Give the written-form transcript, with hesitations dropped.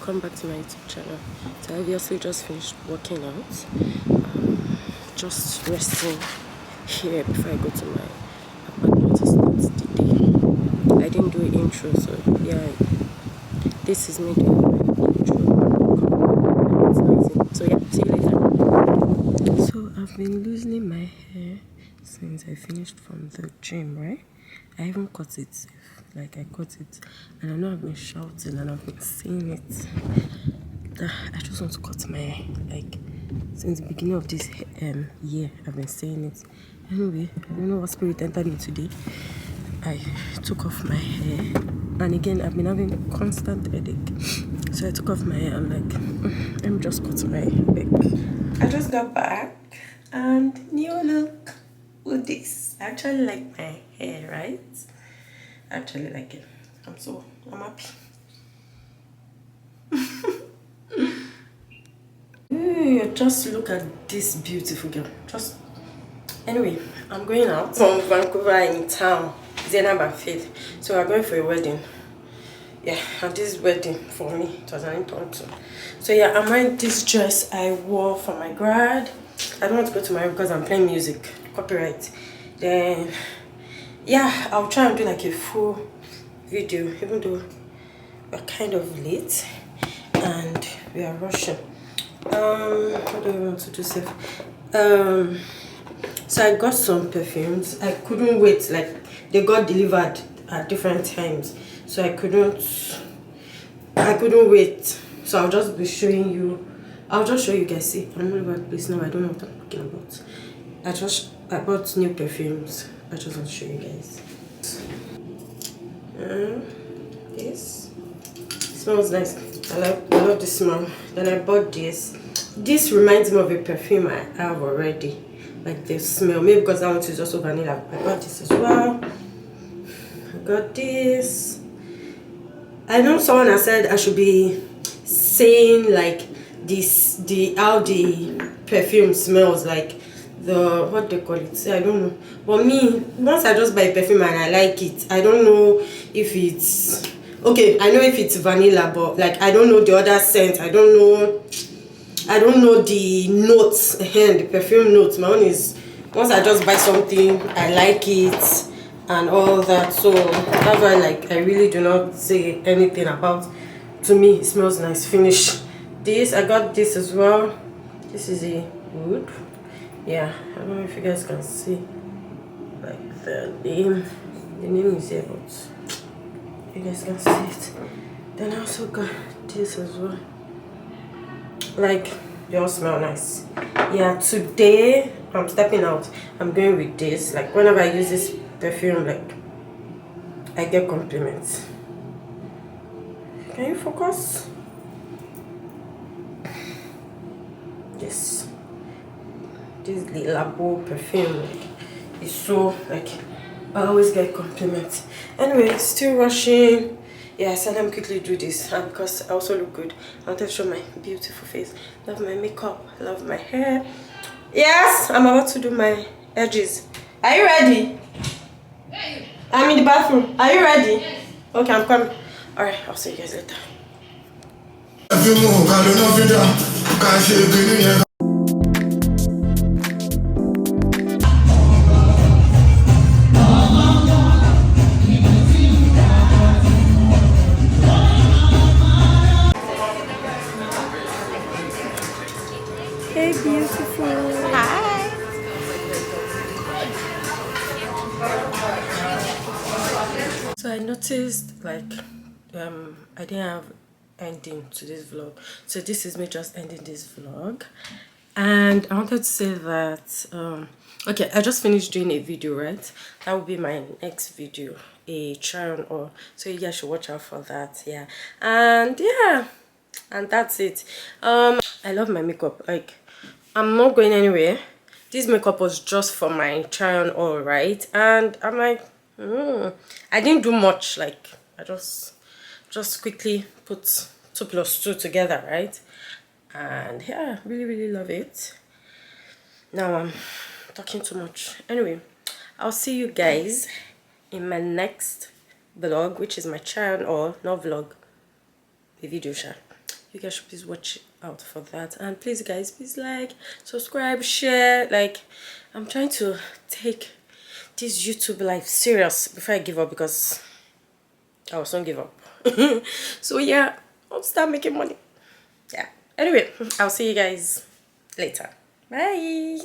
welcome back to my YouTube channel. So I obviously just finished working out, just resting here before I go to my apartment to start the day. I didn't do an intro, so yeah, this is me doing my intro. It's noisy. So yeah, see you later. So I've been loosening my hair since I finished from the gym, right? I haven't cut it, like I cut it, and I know I've been shouting and I've been saying it. I just want to cut my hair, like since the beginning of this year I've been saying it. Anyway, I don't know what spirit entered me today. I took off my hair, and again I've been having a constant headache, so I took off my hair. I'm like, let me just cut my hair back. I just got back and new look with this. I actually like my hair, right? I actually like it. I'm happy. Just look at this beautiful girl. Anyway, I'm going out from Vancouver in town, Zainab and Faith. So we're going for a wedding. Yeah, and this wedding for me, it was an impromptu. So yeah, I'm wearing this dress I wore for my grad. I don't want to go to my room because I'm playing music, copyright. Then yeah, I'll try and do like a full video, even though we're kind of late and we are rushing. What do I want to do, safe? So I got some perfumes. I couldn't wait, like they got delivered at different times, so I couldn't wait. So I'll just be showing you. I'll just show you guys. See, I'm not about this now. I don't know what I'm talking about. I bought new perfumes. I just want to show you guys. This smells nice. I love this smell. Then I bought this. This reminds me of a perfume I have already, like the smell. Maybe because that one is also vanilla. I got this as well. I got this. I know someone has said I should be saying like how the perfume smells, like what they call it. I don't know. But me, once I just buy a perfume and I like it, I don't know if it's okay. I know if it's vanilla, but like I don't know the other scent. I don't know the notes, the perfume notes. My own is, once I just buy something, I like it and all that. So that's why, like, I really do not say anything about. To me, it smells nice. Finish this. I got this as well. This is a wood. Yeah, I don't know if you guys can see, like the name. The name is here, but you guys can see it. Then I also got this as well. Like, they all smell nice. Yeah, today I'm stepping out. I'm going with this. Like, whenever I use this perfume, like, I get compliments. Can you focus? This Labo perfume, like, is so, like, I always get compliments. Anyway, still rushing. Yeah, I said let me quickly do this, and because I also look good, I wanted to show my beautiful face. Love my makeup, love my hair. Yes, I'm about to do my edges. Are you ready? I'm in the bathroom. Are you ready? Yes. Okay, I'm coming. Alright, I'll see you guys later. Hey, beautiful. Hi. So I noticed, like, I didn't have ending to this vlog. So this is me just ending this vlog. And I wanted to say that, okay, I just finished doing a video, right? That will be my next video, a try on all. So you guys should watch out for that, yeah. And yeah, and that's it. I love my makeup. Like, I'm not going anywhere. This makeup was just for my try on all, right? And I'm like, I didn't do much. Like, I just quickly put 2 plus 2 together, right? And yeah, really love it. Now I'm talking too much. Anyway, I'll see you guys in my next vlog, which is my try on all, not vlog, the video shot. You guys should please watch out for that. And please guys, please like, subscribe, share. Like, I'm trying to take this YouTube life serious before I give up, because I was don't give up. So yeah, I'll start making money. Yeah. Anyway, I'll see you guys later. Bye.